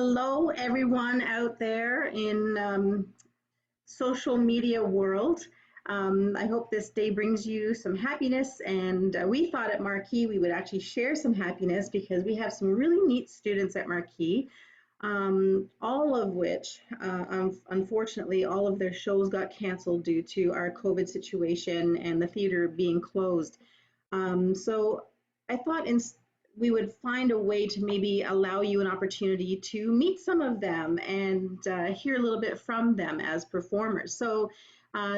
Hello, everyone out there in social media world. I hope this day brings you some happiness. And we thought at Marquee we would actually share some happiness because we have some really neat students at Marquee, all of which, unfortunately, all of their shows got canceled due to our COVID situation and the theater being closed. So I thought we would find a way to maybe allow you an opportunity to meet some of them and hear a little bit from them as performers. So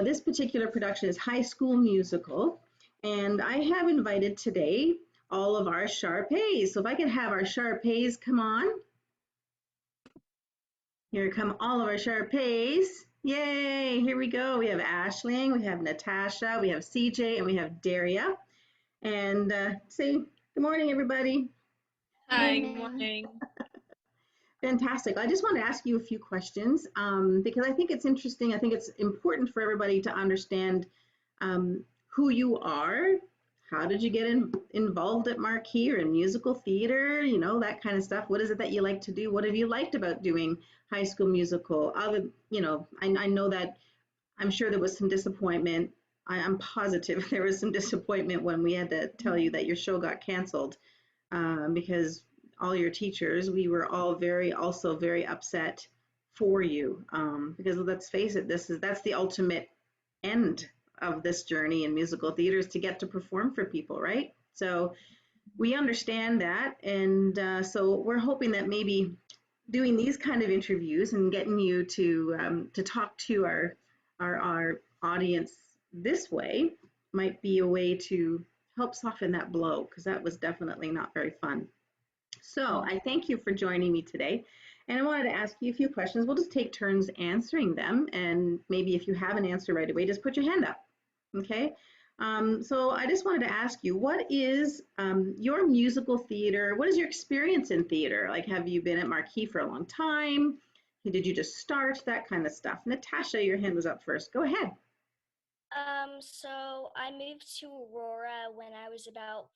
this particular production is High School Musical, and I have invited today all of our Sharpays. So if I could have our Sharpays come on. Here come all of our Sharpays. Yay, here we go. We have Ashling, we have Natasha, we have CJ, and we have Daria. And say good morning, everybody. Hi, good morning. Fantastic. I just want to ask you a few questions because I think it's interesting. I think it's important for everybody to understand who you are. How did you get involved at Marquee or in musical theater? You know, that kind of stuff. What is it that you like to do? What have you liked about doing High School Musical? I know that I'm sure there was some disappointment. I'm positive there was some disappointment when we had to tell you that your show got canceled because all your teachers, we were all also very upset for you because let's face it, that's the ultimate end of this journey in musical theater is to get to perform for people, right? So we understand that, and so we're hoping that maybe doing these kind of interviews and getting you to talk to our audience this way might be a way to help soften that blow because that was definitely not very fun. So I thank you for joining me today. And I wanted to ask you a few questions. We'll just take turns answering them. And maybe if you have an answer right away, just put your hand up. Okay. So I just wanted to ask you, what is your musical theater? What is your experience in theater? Like, have you been at Marquee for a long time? Did you just start? That kind of stuff. Natasha, your hand was up first. Go ahead. So I moved to Aurora when I was about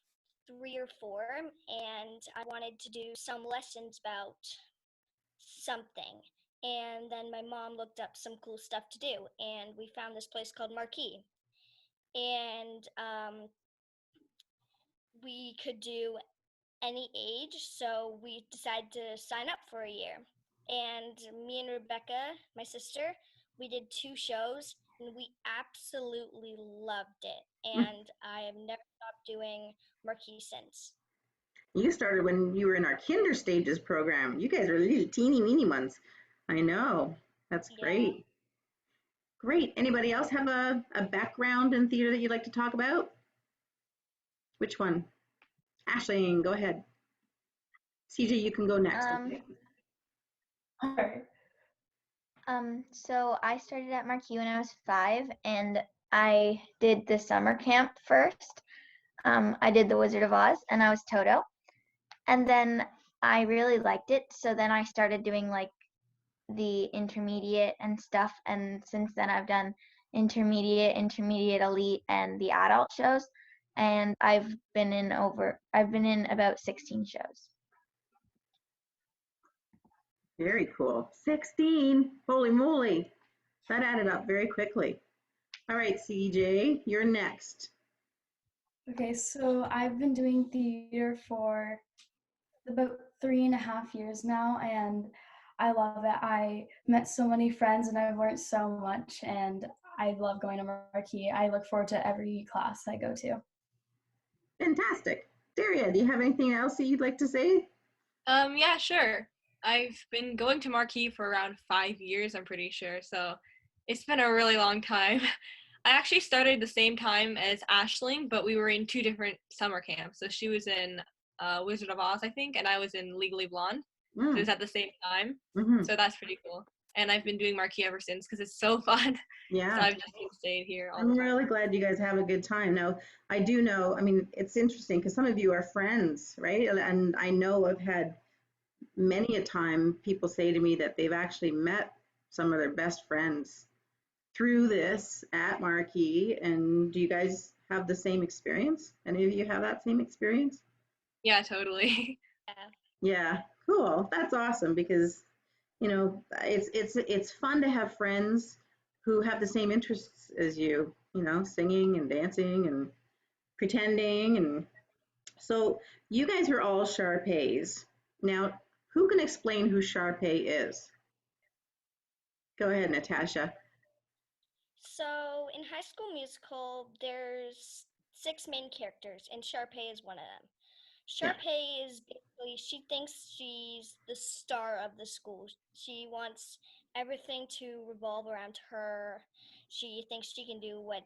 3 or 4, and I wanted to do some lessons about something. And then my mom looked up some cool stuff to do, and we found this place called Marquee. And we could do any age, so we decided to sign up for a year. And me and Rebecca, my sister, we did 2 shows, and we absolutely loved it. And I have never stopped doing Marquee since. You started when you were in our kinder stages program. You guys are little teeny weeny ones. I know. That's Yeah. great. Great. Anybody else have a background in theater that you'd like to talk about? Which one? Ashling, go ahead. CJ, you can go next. Okay. Alright. So I started at Marquee when I was 5, and I did the summer camp first. I did the Wizard of Oz, and I was Toto. And then I really liked it, so then I started doing like the intermediate and stuff. And since then, I've done intermediate, elite, and the adult shows. And I've been in about 16 shows. Very cool. 16. Holy moly. That added up very quickly. All right, CJ, you're next. Okay, so I've been doing theater for about 3.5 years now, and I love it. I met so many friends, and I've learned so much, and I love going to Marquee. I look forward to every class I go to. Fantastic. Daria, do you have anything else that you'd like to say? Yeah, sure. I've been going to Marquee for around 5 years, I'm pretty sure, so it's been a really long time. I actually started the same time as Ashling, but we were in 2 different summer camps. So she was in Wizard of Oz, I think, and I was in Legally Blonde. So it was at the same time. So that's pretty cool. And I've been doing Marquee ever since because it's so fun. Yeah. So I've just stayed here all the I'm time. really glad you guys have a good time. Now, I do know, I mean, it's interesting because some of you are friends, right? And I know I've had many a time people say to me that they've actually met some of their best friends through this at Marquee. And do you guys have the same experience? Any of you have that same experience? Yeah, totally. Yeah, Cool. That's awesome because it's fun to have friends who have the same interests as you. Singing and dancing and pretending and so you guys are all Sharpays. Now, who can explain who Sharpay is? Go ahead, Natasha. So in High School Musical, there's six main characters, and Sharpay is one of them. Yeah. Sharpay is basically, she thinks she's the star of the school. She wants everything to revolve around her. She thinks she can do whatever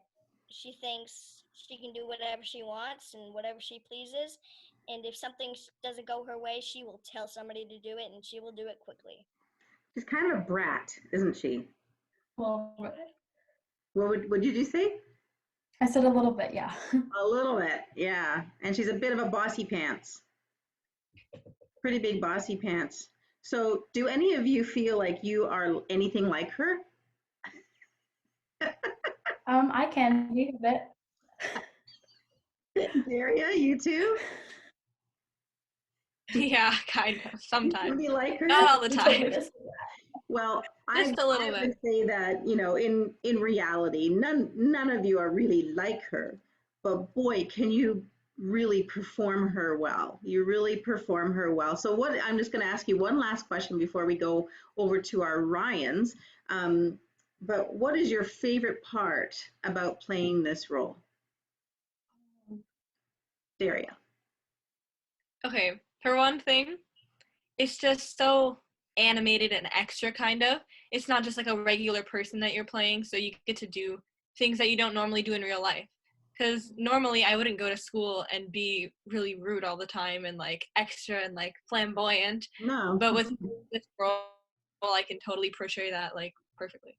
she wants and whatever she pleases. And if something doesn't go her way, she will tell somebody to do it, and she will do it quickly. She's kind of a brat, isn't she? Well, What did you say? I said a little bit, yeah. A little bit, yeah. And she's a bit of a bossy pants. Pretty big bossy pants. So, do any of you feel like you are anything like her? I can be a bit. Daria, you too? Yeah, kind of. You Sometimes. be like her? Not all the You told me time. this. Well, Just a little I bit. would say that, in reality, none of you are really like her. But boy, can you really perform her well. You really perform her well. So I'm just going to ask you one last question before we go over to our Ryans. But what is your favorite part about playing this role? Daria. Okay, for one thing, it's just so animated and extra kind of. It's not just like a regular person that you're playing, so you get to do things that you don't normally do in real life. Because normally I wouldn't go to school and be really rude all the time and like extra and like flamboyant. No. But with this role, I can totally portray that like perfectly.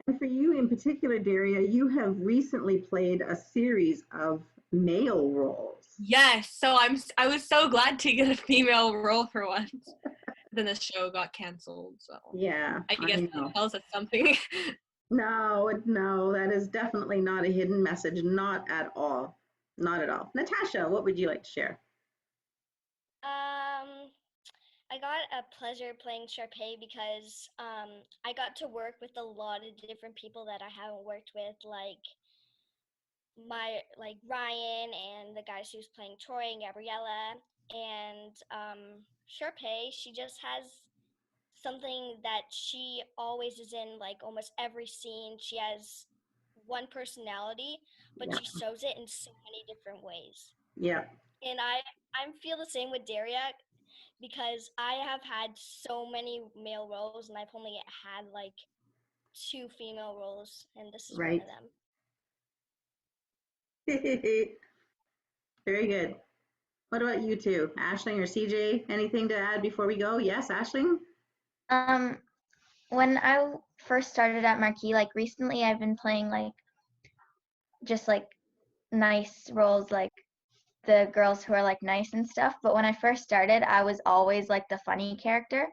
And for you in particular, Daria, you have recently played a series of male roles. Yes, so I was so glad to get a female role for once. Then the show got canceled, so Yeah, I guess I that know. tells us something. No, that is definitely not a hidden message. Not at all. Not at all. Natasha, what would you like to share? Um, I got a pleasure playing Sharpay because I got to work with a lot of different people that I haven't worked with, like Ryan and the guys who's playing Troy and Gabriella. And Sharpay, she just has something that she always is in, like almost every scene. She has one personality, but Yeah, she shows it in so many different ways. yeah, And I feel the same with Daria because I have had so many male roles and I've only had like two female roles, and this is one right. of them. Very good. What about you two, Aisling or CJ? Anything to add before we go? Yes, Aisling? Um, when I first started at Marquee, like recently, I've been playing like just like nice roles, like the girls who are like nice and stuff. But when I first started, I was always like the funny character.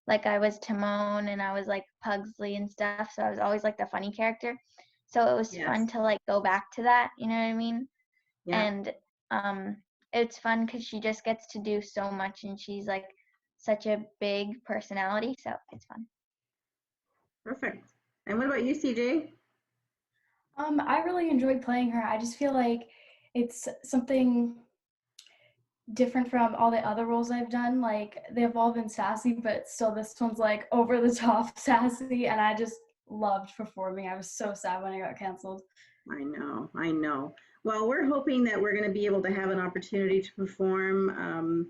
Like I was Timon and I was like Pugsley and stuff. So I was always like the funny character. So it was Yes. fun to like go back to that, you know what I mean? Yeah, And um it's fun because she just gets to do so much and she's like such a big personality. So it's fun. perfect. And what about you, CJ? I really enjoyed playing her. I just feel like it's something different from all the other roles I've done. Like they've all been sassy, but still this one's like over the top sassy, and I just loved performing. I was so sad when it got canceled. I know. Well, we're hoping that we're going to be able to have an opportunity to perform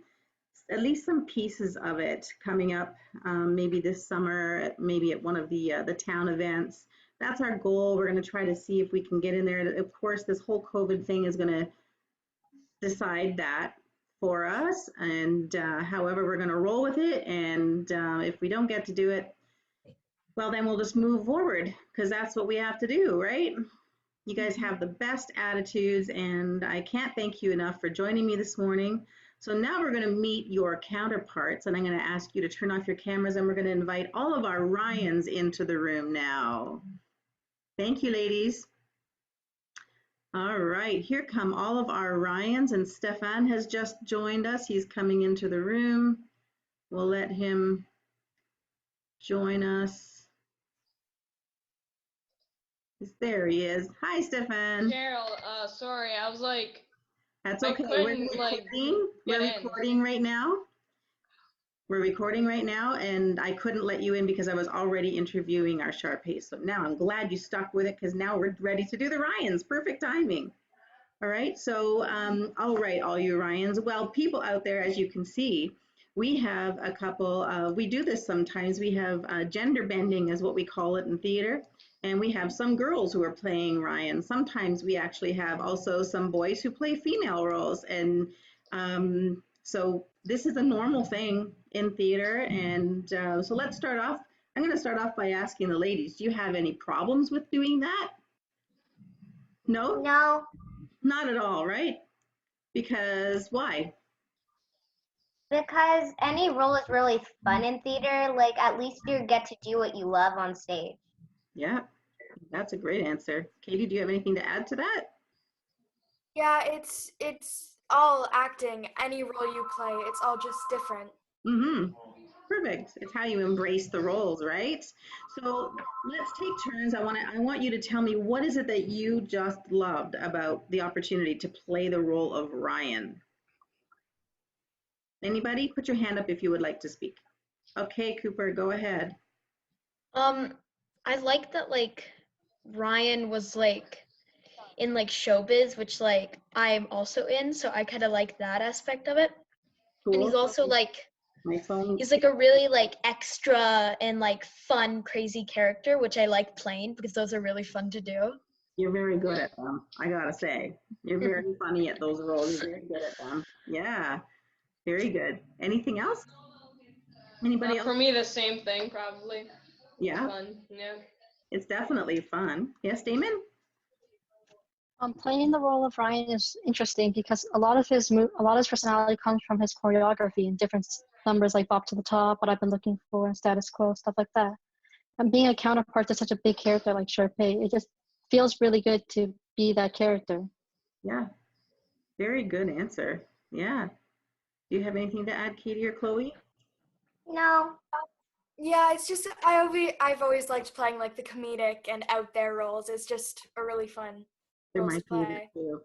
at least some pieces of it coming up, maybe this summer, maybe at one of the town events. That's our goal. We're going to try to see if we can get in there. Of course, this whole COVID thing is going to decide that for us, and however, we're going to roll with it. And if we don't get to do it, well, then we'll just move forward because that's what we have to do, right? You guys have the best attitudes, and I can't thank you enough for joining me this morning. So now we're going to meet your counterparts, and I'm going to ask you to turn off your cameras, and we're going to invite all of our Ryans into the room now. Thank you, ladies. All right, here come all of our Ryans, and Stefan has just joined us. He's coming into the room. We'll let him join us. There he is. Hi, Stefan. Sheryl, sorry, I was like, That's I okay. We're couldn't like recording. get We're in. recording right now. We're recording right now, and I couldn't let you in because I was already interviewing our Sharpays. So now I'm glad you stuck with it because now we're ready to do the Ryans. Perfect timing. All right, so all right, all you Ryans. Well, people out there, as you can see, we have a couple, we do this sometimes. We have gender bending is what we call it in theater. And we have some girls who are playing Ryan. Sometimes we actually have also some boys who play female roles. And so this is a normal thing in theater. And so let's start off. I'm going to start off by asking the ladies, do you have any problems with doing that? No? No, Not at all, right? Because why? because any role is really fun in theater. Like, at least you get to do what you love on stage. Yeah, that's a great answer. Katie, do you have anything to add to that? Yeah, it's all acting. Any role you play, it's all just different. Mm-hmm. Perfect. It's how you embrace the roles, right? So let's take turns. I want you to tell me what is it that you just loved about the opportunity to play the role of Ryan? Anybody? Put your hand up if you would like to speak. Okay, Cooper, go ahead. I like that like Ryan was like in like showbiz, which like I'm also in, so I kind of like that aspect of it. And Cool. he's also like My phone. he's like a really like extra and like fun, crazy character, which I like playing because those are really fun to do. You're very good at them, I gotta say. You're very funny at those roles. You're very good at them. Yeah, very good. Anything else? Anybody else? For me, the same thing probably. Yeah, Fun, yeah. it's definitely fun. Yes, Damon? Playing the role of Ryan is interesting because a lot of his personality comes from his choreography and different numbers like Bop to the Top, What I've Been Looking For, and Status Quo, stuff like that. And being a counterpart to such a big character like Sharpay, it just feels really good to be that character. Yeah, very good answer. Yeah. Do you have anything to add, Katie or Chloe? No, Yeah, it's just I've always liked playing like the comedic and out there roles. It's just a really fun They're roles my to favorite play. too.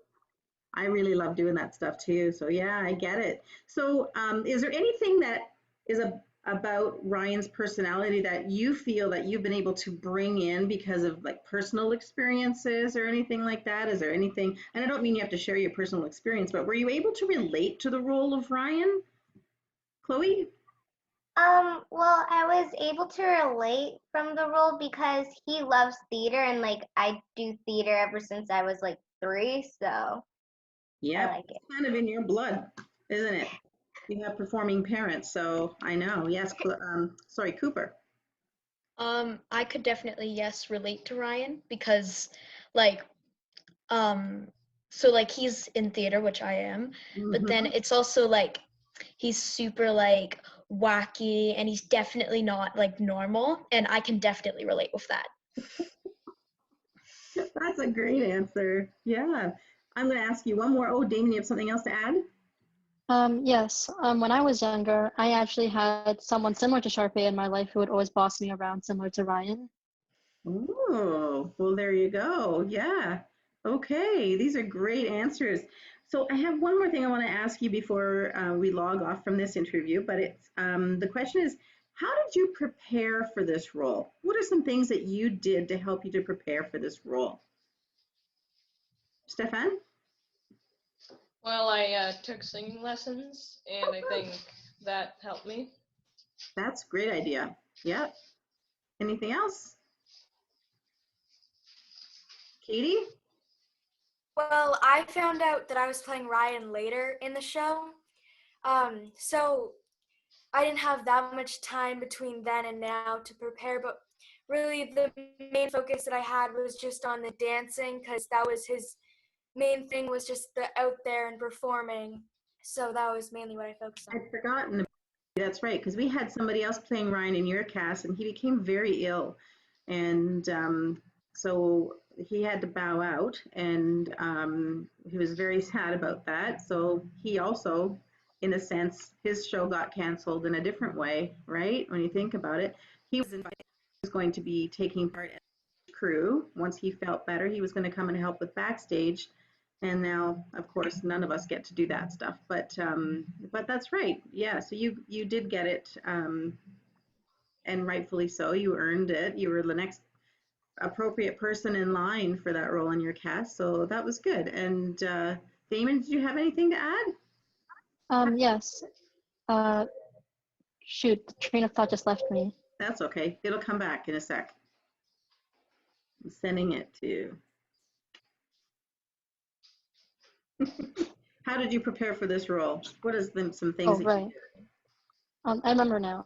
I really love doing that stuff too. So yeah, I get it. So is there anything that is about Ryan's personality that you feel that you've been able to bring in because of like personal experiences or anything like that? Is there anything, and I don't mean you have to share your personal experience, but were you able to relate to the role of Ryan? Chloe? well, I was able to relate from the role because he loves theater and like I do theater ever since I was like 3, so I Yep, like it. it's kind of in your blood, isn't it? You have performing parents, so I know. Yes, sorry, Cooper. I could definitely yes relate to Ryan because like so like he's in theater, which I am, but then Mhm. it's also like he's super like wacky and he's definitely not like normal and I can definitely relate with that. That's a great answer. Yeah. I'm going to ask you one more. Oh, Damien, you have something else to add? Yes, when I was younger, I actually had someone similar to Sharpay in my life who would always boss me around, similar to Ryan. Oh, well, there you go. Yeah. Okay. These are great answers. So I have one more thing I want to ask you before we log off from this interview, but it's the question is, how did you prepare for this role? What are some things that you did to help you to prepare for this role? Stefan? Well, I took singing lessons, and I think that helped me. That's a great idea. Yep. Anything else? Katie? Well, I found out that I was playing Ryan later in the show. So I didn't have that much time between then and now to prepare, but really the main focus that I had was just on the dancing because that was his main thing was just the out there and performing. So that was mainly what I focused on. I'd forgotten. That's right, because we had somebody else playing Ryan in your cast, and he became very ill, and so he had to bow out, and he was very sad about that. So he also in a sense, his show got canceled in a different way, right? When you think about it, he was going to be taking part in the crew. Once he felt better, he was going to come and help with backstage. And now, of course, none of us get to do that stuff. But that's right. Yeah. So you did get it, and rightfully so. You earned it. You were the next appropriate person in line for that role in your cast. So that was good. And Damon, did you have anything to add? Yes. Shoot, the train of thought just left me. That's okay. It'll come back in a sec. I'm sending it to. How did you prepare for this role? What is some things? Oh, right. I remember now.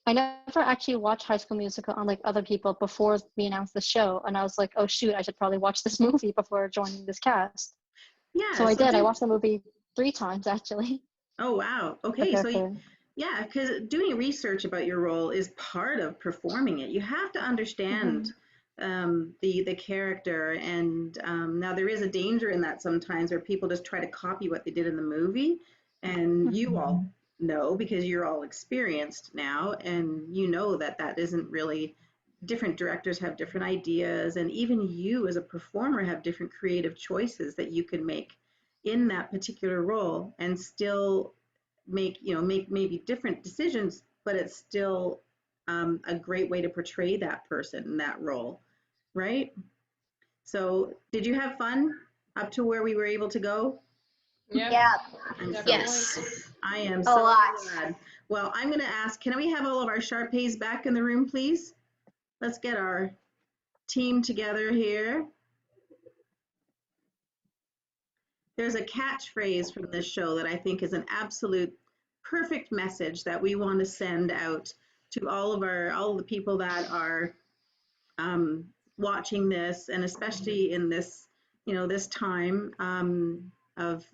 I never actually watched High School Musical unlike other people before we announced the show, and I was like, oh shoot, I should probably watch this movie before joining this cast. Yeah. So I did. I watched the movie 3 times actually. Oh wow. Okay. So yeah, because doing research about your role is part of performing it. You have to understand the character, and now there is a danger in that sometimes where people just try to copy what they did in the movie, and you all know because you're all experienced now, and you know that isn't really. Different directors have different ideas, and even you as a performer have different creative choices that you can make in that particular role and still make maybe different decisions, but it's still a great way to portray that person in that role, right? So did you have fun up to where we were able to go? Yeah. Yes. I am A so lot. glad. Well, I'm going to ask, can we have all of our Sharpays back in the room, please? Let's get our team together here. There's a catchphrase from this show that I think is an absolute perfect message that we want to send out to all of the people that are watching this, and especially in this this time of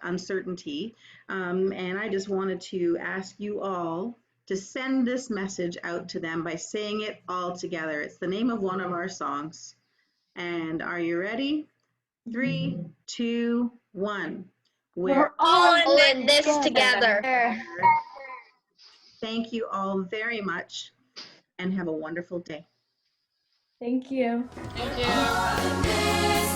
uncertainty. And I just wanted to ask you all to send this message out to them by saying it all together. It's the name of one of our songs. And are you ready? 3, 2, 1. We're all in this together. Thank you all very much, and have a wonderful day. Thank you. Thank you.